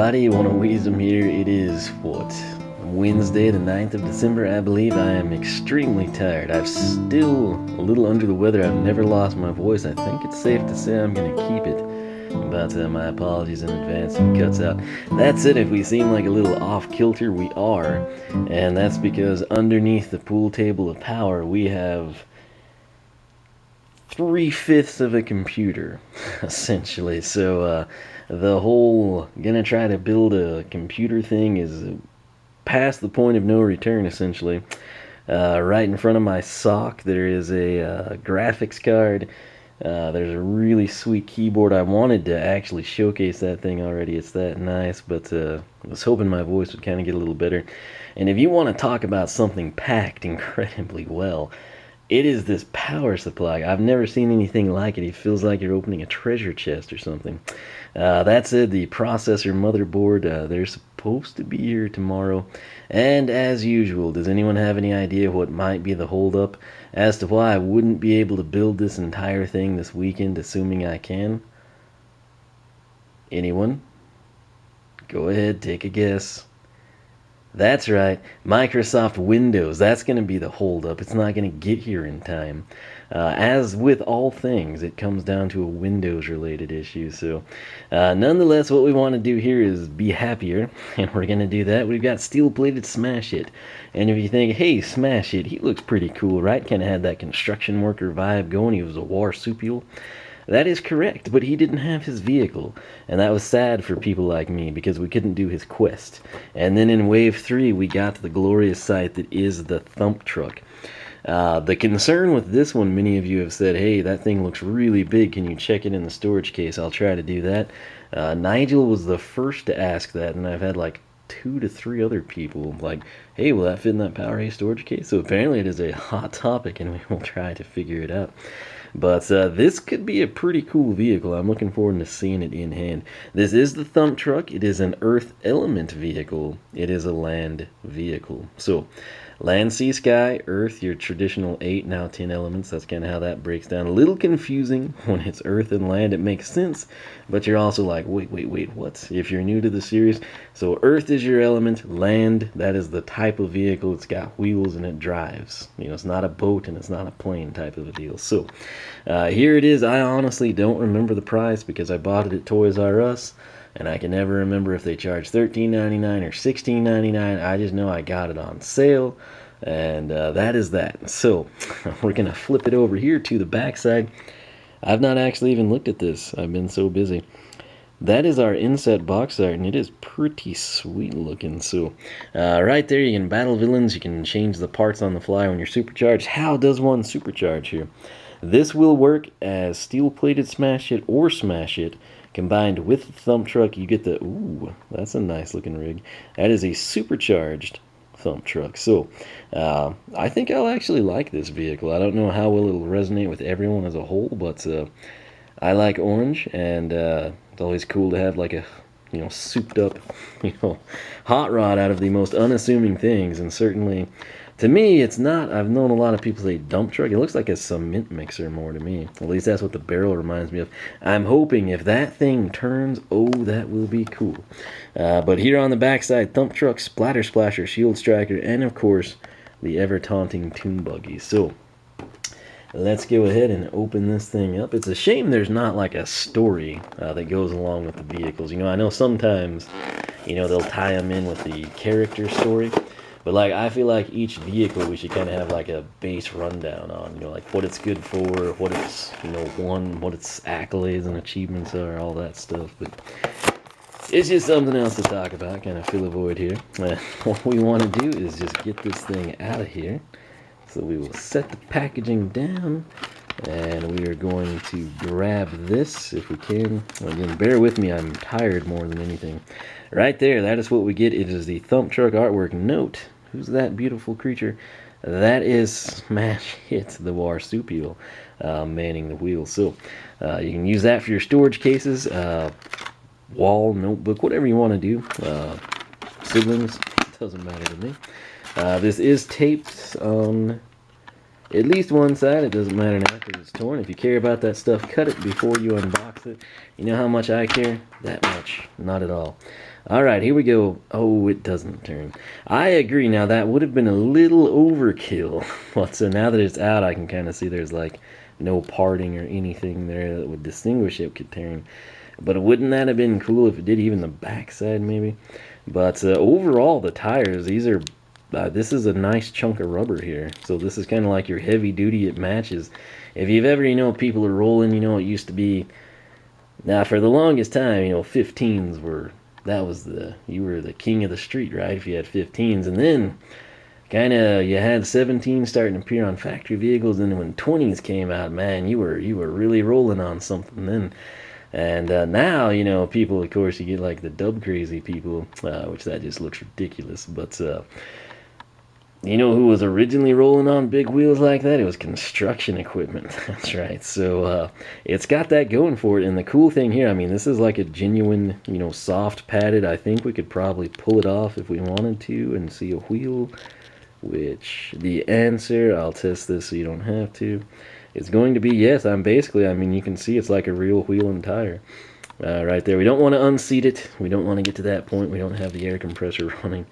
everybody, want to wheeze them here. It is, what, Wednesday the 9th of December, I believe. I am extremely tired. I'm still a little under the weather. I've never lost my voice. I think it's safe to say I'm going to keep it. But my apologies in advance if it cuts out. That's it. If we seem like a little off kilter, we are. And that's because underneath the pool table of power, we have 3/5 of a computer, essentially. So the whole gonna try to build a computer thing is past the point of no return, essentially. Right in front of my sock there is a graphics card. There's a really sweet keyboard. I wanted to actually showcase that thing already. It's that nice, but I was hoping my voice would kind of get a little better. And if you want to talk about something packed incredibly well, it is this power supply. I've never seen anything like it. It feels like you're opening a treasure chest or something. That said, the processor motherboard, they're supposed to be here tomorrow. And as usual, does anyone have any idea what might be the holdup as to why I wouldn't be able to build this entire thing this weekend, assuming I can? Anyone? Go ahead, take a guess. That's right, Microsoft Windows. That's going to be the holdup. It's not going to get here in time. As with all things, it comes down to a Windows-related issue. So, nonetheless, what we want to do here is be happier, and we're going to do that. We've got steel-plated Smash It. And if you think, hey, Smash It, he looks pretty cool, right? Kind of had that construction worker vibe going. He was a marsupial. That is correct, but he didn't have his vehicle, and that was sad for people like me because we couldn't do his quest. And then in Wave 3, we got to the glorious sight that is the Thump Truck. The concern with this one, many of you have said, hey, that thing looks really big, can you check it in the storage case? I'll try to do that. Nigel was the first to ask that, and I've had like 2 to 3 other people like, hey, will that fit in that PowerA storage case? So apparently it is a hot topic, and we will try to figure it out. But this could be a pretty cool vehicle. I'm looking forward to seeing it in hand. This is the Thump Truck. It is an Earth Element vehicle. It is a land vehicle. So, land, sea, sky, Earth, your traditional 8, now 10 elements. That's kind of how that breaks down. A little confusing when it's Earth and land. It makes sense, but you're also like, wait, what? If you're new to the series. So Earth is your element. Land, that is the type of vehicle. It's got wheels and it drives. You know, it's not a boat and it's not a plane type of a deal. So here it is. I honestly don't remember the price because I bought it at Toys R Us. And I can never remember if they charged $13.99 or $16.99. I just know I got it on sale, and that is that. So we're going to flip it over here to the backside. I've not actually even looked at this. I've been so busy. That is our inset box art, and it is pretty sweet looking. So right there, you can battle villains. You can change the parts on the fly when you're supercharged. How does one supercharge here? This will work as steel-plated Smash It or Smash It. Combined with the Thump Truck, you get the, ooh, that's a nice looking rig. That is a supercharged Thump Truck. So, I think I'll actually like this vehicle. I don't know how well it'll resonate with everyone as a whole, but I like orange, and it's always cool to have like a, souped up, hot rod out of the most unassuming things, and certainly, to me, it's not. I've known a lot of people say dump truck. It looks like a cement mixer more to me. At least that's what the barrel reminds me of. I'm hoping if that thing turns, oh, that will be cool. But here on the backside, Thump Truck, Splatter Splasher, Shield Striker, and of course, the ever-taunting Toon Buggy. So, let's go ahead and open this thing up. It's a shame there's not like a story that goes along with the vehicles. I know sometimes, they'll tie them in with the character story. But I feel like each vehicle we should kind of have like a base rundown on, like what it's good for, what it's, won, what its accolades and achievements are, all that stuff. But it's just something else to talk about, kind of fill a void here. What we want to do is just get this thing out of here. So we will set the packaging down, and we are going to grab this if we can. Again, bear with me, I'm tired more than anything. Right there, that is what we get. It is the Thump Truck artwork. Note, who's that beautiful creature? That is Smash It, the marsupial, manning the wheel. So you can use that for your storage cases, wall, notebook, whatever you want to do. Siblings, doesn't matter to me. This is taped on at least one side. It doesn't matter now because it's torn. If you care about that stuff, cut it before you unbox it. You know how much I care? That much. Not at all. Alright, here we go. Oh, it doesn't turn. I agree. Now, that would have been a little overkill. But so now that it's out, I can kind of see there's like no parting or anything there that would distinguish it could turn. But wouldn't that have been cool if it did, even the backside maybe? But overall, the tires, these are... this is a nice chunk of rubber here. So this is kind of like your heavy duty. It matches. If you've ever, people are rolling, it used to be... Now, for the longest time, 15s were... you were the king of the street, right? If you had 15s. And then, kind of, you had 17s starting to appear on factory vehicles. And when 20s came out, man, you were really rolling on something then. And now, people, of course, you get like the dub crazy people, which that just looks ridiculous. But, who was originally rolling on big wheels like that? It was construction equipment. That's right. So it's got that going for it. And the cool thing here, I mean, this is like a genuine, soft padded. I think we could probably pull it off if we wanted to and see a wheel. Which the answer, I'll test this so you don't have to. It's going to be yes. I mean, you can see it's like a real wheel and tire right there. We don't want to unseat it. We don't want to get to that point. We don't have the air compressor running.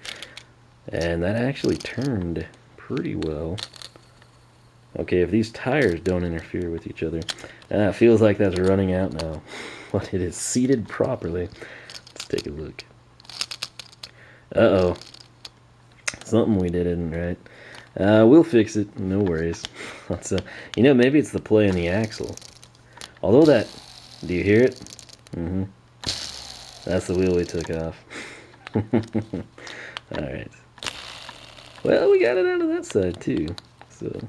And that actually turned pretty well. Okay, if these tires don't interfere with each other. It feels like that's running out now. But it is seated properly. Let's take a look. Uh-oh. Something we did isn't right. We'll fix it. No worries. Let's, maybe it's the play in the axle. Although that... Do you hear it? Mm-hmm. That's the wheel we took off. Alright. Well, we got it out of that side, too. So...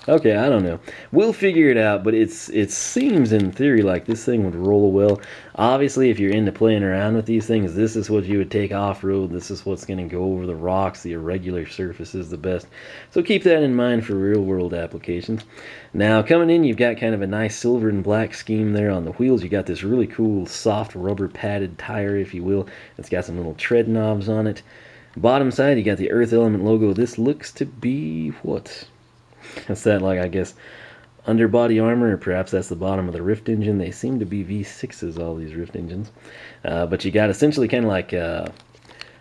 Okay, I don't know. We'll figure it out, but it seems in theory like this thing would roll well. Obviously, if you're into playing around with these things, this is what you would take off-road. This is what's going to go over the rocks, the irregular surfaces the best. So keep that in mind for real-world applications. Now, coming in, you've got kind of a nice silver and black scheme there on the wheels. You got this really cool soft rubber padded tire, if you will. It's got some little tread knobs on it. Bottom side, you got the Earth Element logo. This looks to be what? That's that, like, I guess, underbody armor, or perhaps that's the bottom of the Rift engine. They seem to be V6s, all these Rift engines. But you got essentially kind of like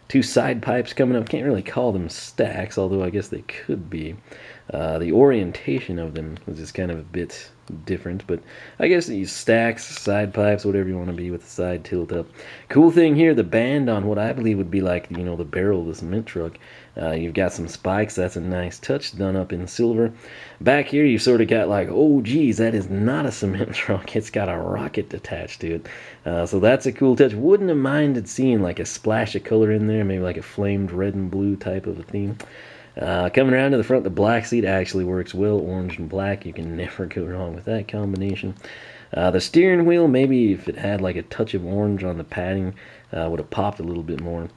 two side pipes coming up. Can't really call them stacks, although I guess they could be. The orientation of them is just kind of a bit different, but I guess these stacks, side pipes, whatever you want to be with the side tilt up. Cool thing here, the band on what I believe would be like, the barrel of the cement truck. You've got some spikes. That's a nice touch, done up in silver. Back here, you sort of got like, oh geez, that is not a cement truck. It's got a rocket attached to it. So that's a cool touch. Wouldn't have minded seeing like a splash of color in there, maybe like a flamed red and blue type of a theme. Coming around to the front, the black seat actually works well. Orange and black, you can never go wrong with that combination. The steering wheel, maybe if it had like a touch of orange on the padding, would have popped a little bit more.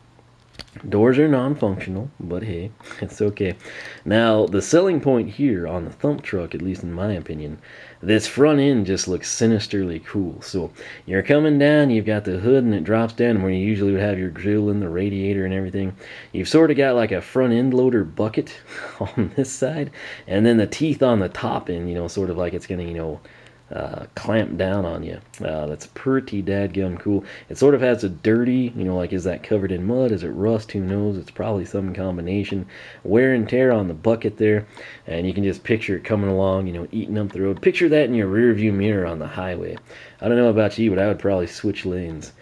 Doors are non-functional, but hey, it's okay. Now, the selling point here on the Thump Truck, at least in my opinion, this front end just looks sinisterly cool. So, you're coming down, you've got the hood, and it drops down where you usually would have your grill and the radiator and everything. You've sort of got like a front end loader bucket on this side, and then the teeth on the top end, sort of like it's going to, clamp down on you. That's pretty dadgum cool. It sort of has a dirty, like, is that covered in mud? Is it rust? Who knows? It's probably some combination. Wear and tear on the bucket there, and you can just picture it coming along, eating up the road. Picture that in your rear view mirror on the highway. I don't know about you, but I would probably switch lanes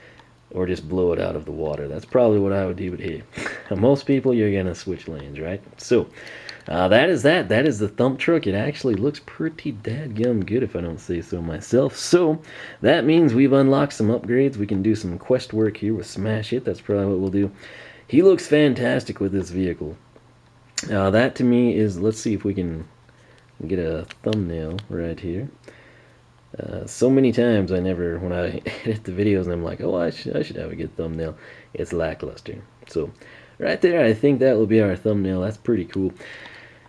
or just blow it out of the water. That's probably what I would do, but hey, most people, you're gonna switch lanes, right? So, that is that. That is the Thump Truck. It actually looks pretty dadgum good, if I don't say so myself. So, that means we've unlocked some upgrades. We can do some quest work here with Smash It. That's probably what we'll do. He looks fantastic with this vehicle. That to me is, let's see if we can get a thumbnail right here. So many times when I edit the videos, and I'm like, oh, I should have a good thumbnail. It's lackluster. So, right there, I think that will be our thumbnail. That's pretty cool.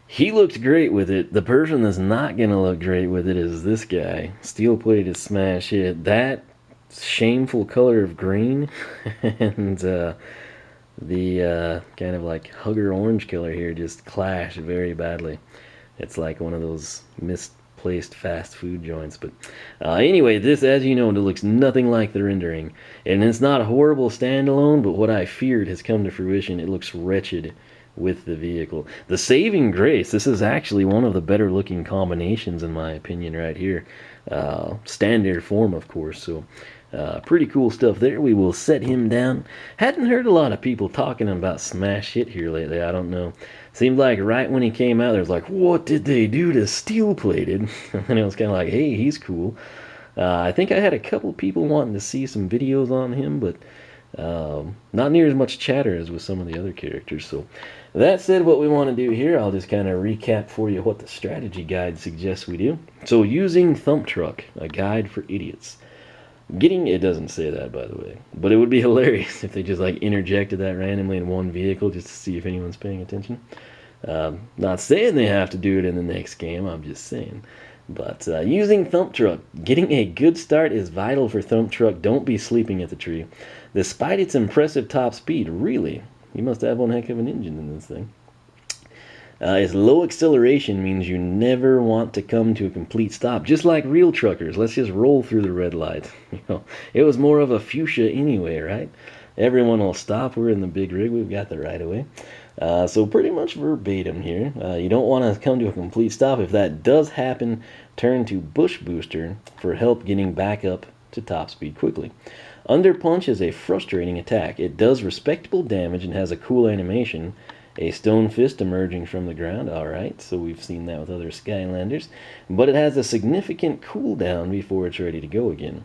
He looked great with it. The person that's not going to look great with it is this guy. Steel plated Smash It. That shameful color of green and the kind of like hugger orange color here just clash very badly. It's like one of those misplaced fast food joints. But anyway, this, as you know, it looks nothing like the rendering. And it's not a horrible standalone, but what I feared has come to fruition. It looks wretched with the vehicle. The saving grace, this is actually one of the better looking combinations in my opinion right here. Standard form, of course, so pretty cool stuff there. We will set him down. Hadn't heard a lot of people talking about smash hit here lately. I don't know. Seemed like right when he came out, there was like, what did they do to Steel Plated? And it was kind of like, hey, he's cool. I think I had a couple people wanting to see some videos on him, but not near as much chatter as with some of the other characters. So that said, what we want to do here, I'll just kind of recap for you what the strategy guide suggests we do. So using Thump Truck, a guide for idiots. It doesn't say that, by the way, but it would be hilarious if they just like interjected that randomly in one vehicle just to see if anyone's paying attention. Not saying they have to do it in the next game, I'm just saying. But using Thump Truck, getting a good start is vital for Thump Truck. Don't be sleeping at the tree. Despite its impressive top speed, really, you must have one heck of an engine in this thing. Its low acceleration means you never want to come to a complete stop, just like real truckers. Let's just roll through the red light. You know, it was more of a fuchsia anyway, right? Everyone will stop. We're in the big rig. We've got the right of way. So pretty much verbatim here. You don't want to come to a complete stop. If that does happen, turn to Bush Booster for help getting back up to top speed quickly. Under Punch is a frustrating attack. It does respectable damage and has a cool animation. A stone fist emerging from the ground. Alright, so we've seen that with other Skylanders. But it has a significant cooldown before it's ready to go again.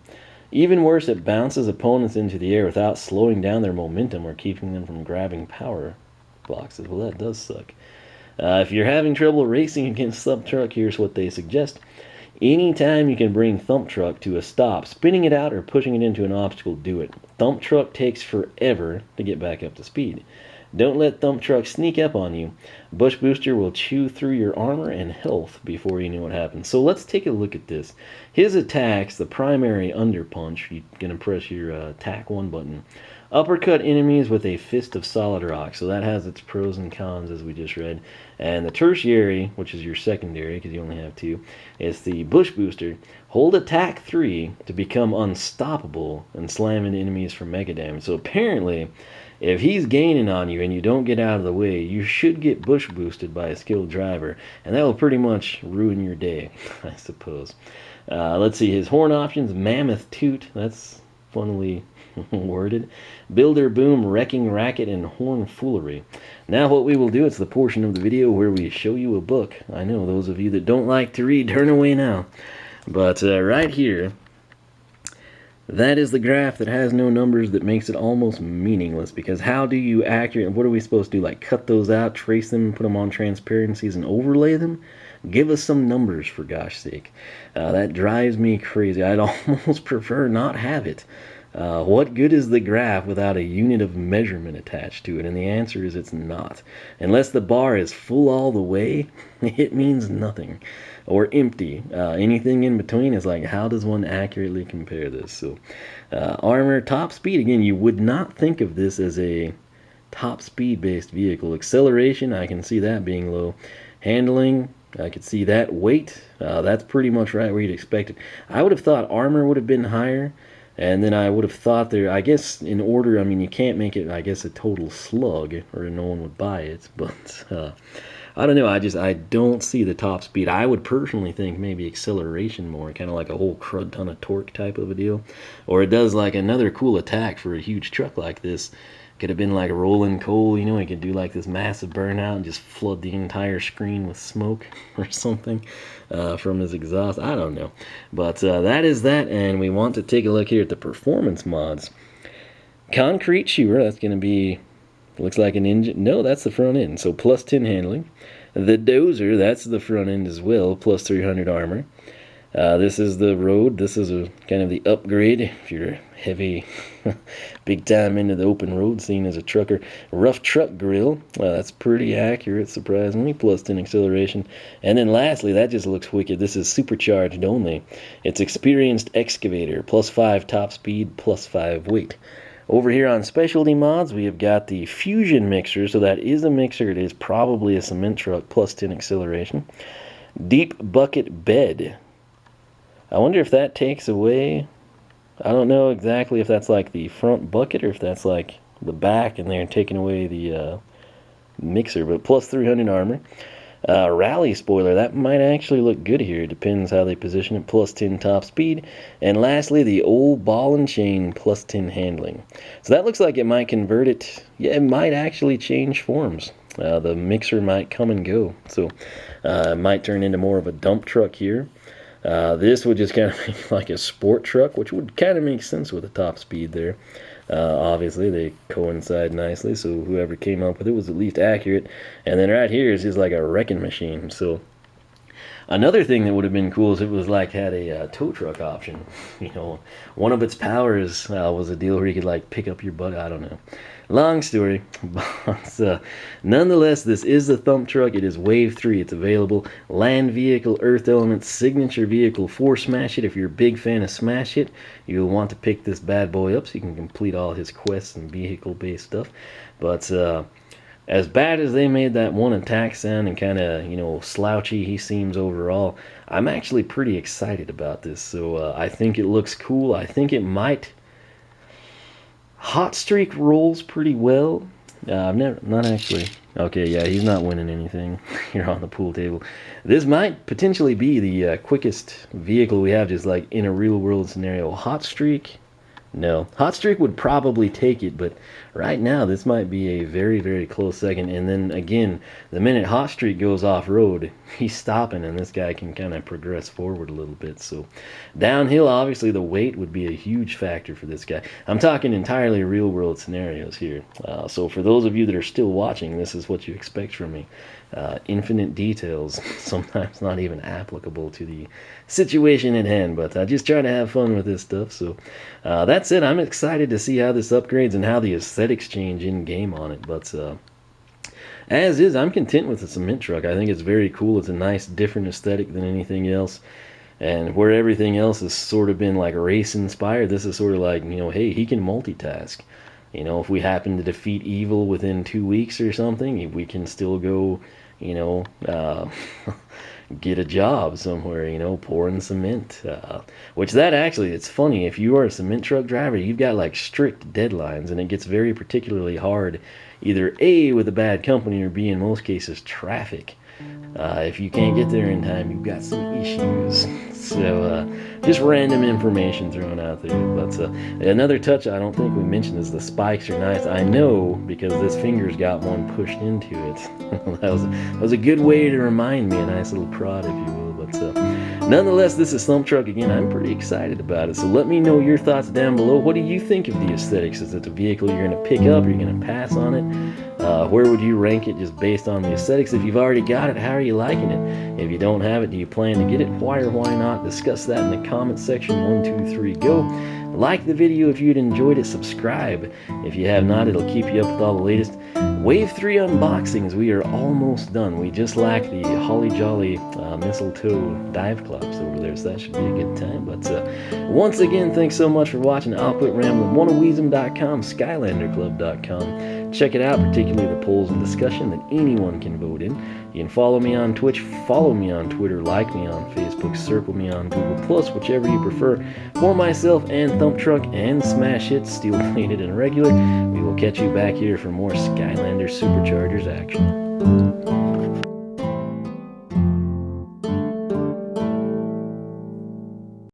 Even worse, it bounces opponents into the air without slowing down their momentum or keeping them from grabbing power boxes. Well, that does suck. If you're having trouble racing against Thump Truck, here's what they suggest. Anytime you can bring Thump Truck to a stop, spinning it out or pushing it into an obstacle, do it. Thump Truck takes forever to get back up to speed. Don't let Thump Truck sneak up on you. Bush Booster will chew through your armor and health before you know what happens. So let's take a look at this. His attacks, the primary under punch, you're going to press your attack 1 button. Uppercut enemies with a fist of solid rock. So that has its pros and cons as we just read. And the tertiary, which is your secondary because you only have 2, is the Bush Booster. Hold attack 3 to become unstoppable and slam into enemies for mega damage. So apparently, if he's gaining on you and you don't get out of the way, you should get bush boosted by a skilled driver, and that will pretty much ruin your day, I suppose. Let's see, his horn options: Mammoth Toot, that's funnily worded, Builder Boom, Wrecking Racket, and Horn Foolery. Now what we will do, it's the portion of the video where we show you a book. I know, those of you that don't like to read, turn away now. But right here, that is the graph that has no numbers that makes it almost meaningless, because how do you what are we supposed to do? Like cut those out, trace them, put them on transparencies and overlay them? Give us some numbers, for gosh sake. That drives me crazy. I'd almost prefer not have it. What good is the graph without a unit of measurement attached to it? And the answer is it's not. Unless the bar is full all the way, it means nothing. Or empty. Anything in between is like, how does one accurately compare this? So, armor, top speed. Again, you would not think of this as a top speed based vehicle. Acceleration, I can see that being low. Handling, I could see that. Weight, that's pretty much right where you'd expect it. I would have thought armor would have been higher. And then I would have thought there, I guess in order, I mean, you can't make it, I guess, a total slug or no one would buy it. But I don't know, I don't see the top speed. I would personally think maybe acceleration more, kind of like a whole crud ton of torque type of a deal. Or it does like another cool attack for a huge truck like this. Could have been like rolling coal, you know, it could do like this massive burnout and just flood the entire screen with smoke or something from his exhaust. I don't know. But that is that, and we want to take a look here at the performance mods. Concrete Chewer, that's going to be, looks like an engine. No, that's the front end, so plus 10 handling. The Dozer, that's the front end as well, plus 300 armor. This is the road. This is a kind of the upgrade if you're heavy, big time into the open road scene as a trucker. Rough truck grill. That's pretty accurate, surprisingly. Plus 10 acceleration. And then lastly, that just looks wicked. This is supercharged only. It's experienced excavator. Plus 5 top speed, plus 5 weight. Over here on specialty mods, we have got the Fusion mixer. So that is a mixer. It is probably a cement truck plus 10 acceleration. Deep bucket bed. I wonder if that takes away. I don't know exactly if that's like the front bucket or if that's like the back and they're taking away the mixer, but plus 300 armor. Rally spoiler, that might actually look good here. It depends how they position it. Plus 10 top speed. And lastly, the old ball and chain plus 10 handling. So that looks like it might convert it. Yeah, it might actually change forms. The mixer might come and go. So it might turn into more of a dump truck here. This would just kind of make like a sport truck, which would kind of make sense with the top speed there. Obviously, they coincide nicely, so whoever came up with it was at least accurate. And then right here is just like a wrecking machine. So another thing that would have been cool is it was like had a tow truck option. You know, one of its powers was a deal where you could like pick up your butt. I don't know. Long story, but nonetheless, this is the Thump Truck. It is Wave 3. It's available. Land vehicle, Earth Element, signature vehicle for Smash It. If you're a big fan of Smash It, you'll want to pick this bad boy up so you can complete all his quests and vehicle-based stuff. But as bad as they made that one attack sound and kind of, you know, slouchy he seems overall, I'm actually pretty excited about this. So I think it looks cool. I think it might... Hot Streak rolls pretty well. I've not actually. Okay, yeah, he's not winning anything here on the pool table. This might potentially be the quickest vehicle we have, just like in a real world scenario. Hot Streak, no. Hot Streak would probably take it, but right now this might be a very, very close second. And then again, the minute Hot Streak goes off-road, he's stopping, and this guy can kind of progress forward a little bit. So downhill, obviously, the weight would be a huge factor for this guy. I'm talking entirely real-world scenarios here. So for those of you that are still watching, this is what you expect from me. Infinite details, sometimes not even applicable to the situation at hand, but I just try to have fun with this stuff. So that's it. I'm excited to see how this upgrades and how the aesthetics change in-game on it. But as is, I'm content with the cement truck. I think it's very cool. It's a nice, different aesthetic than anything else. And where everything else has sort of been like race-inspired, this is sort of like, you know, hey, he can multitask. You know, if we happen to defeat evil within 2 weeks or something, we can still go, you know, get a job somewhere, you know, pouring cement. Which that actually, it's funny, if you are a cement truck driver, you've got like strict deadlines, and it gets very particularly hard, either A, with a bad company, or B, in most cases, traffic. If you can't get there in time, you've got some issues. So just random information thrown out there. But another touch I don't think we mentioned is the spikes are nice. I know because this finger's got one pushed into it. that was a good way to remind me, a nice little prod, if you will. But nonetheless, this is Thump Truck again. I'm pretty excited about it. So let me know your thoughts down below. What do you think of the aesthetics? Is it a vehicle you're going to pick up? Are you going to pass on it? Where would you rank it just based on the aesthetics? If you've already got it, how are you liking it? If you don't have it, do you plan to get it? Why or why not? Discuss that in the comment section. 1, 2, 3, go. Like the video if you'd enjoyed it. Subscribe if you have not. It'll keep you up with all the latest Wave 3 unboxings. We are almost done. We just lack the Holly Jolly mistletoe dive clubs over there, so that should be a good time. But once again, thanks so much for watching. I'll quit rambling. OneOfWeezem.com, SkylanderClub.com. Check it out, particularly the polls and discussion that anyone can vote in. You can follow me on Twitch, follow me on Twitter, like me on Facebook, circle me on Google+, whichever you prefer. For myself and Thump Truck and Smash It, Steel Plated and Regular, we will catch you back here for more Skylander SuperChargers action.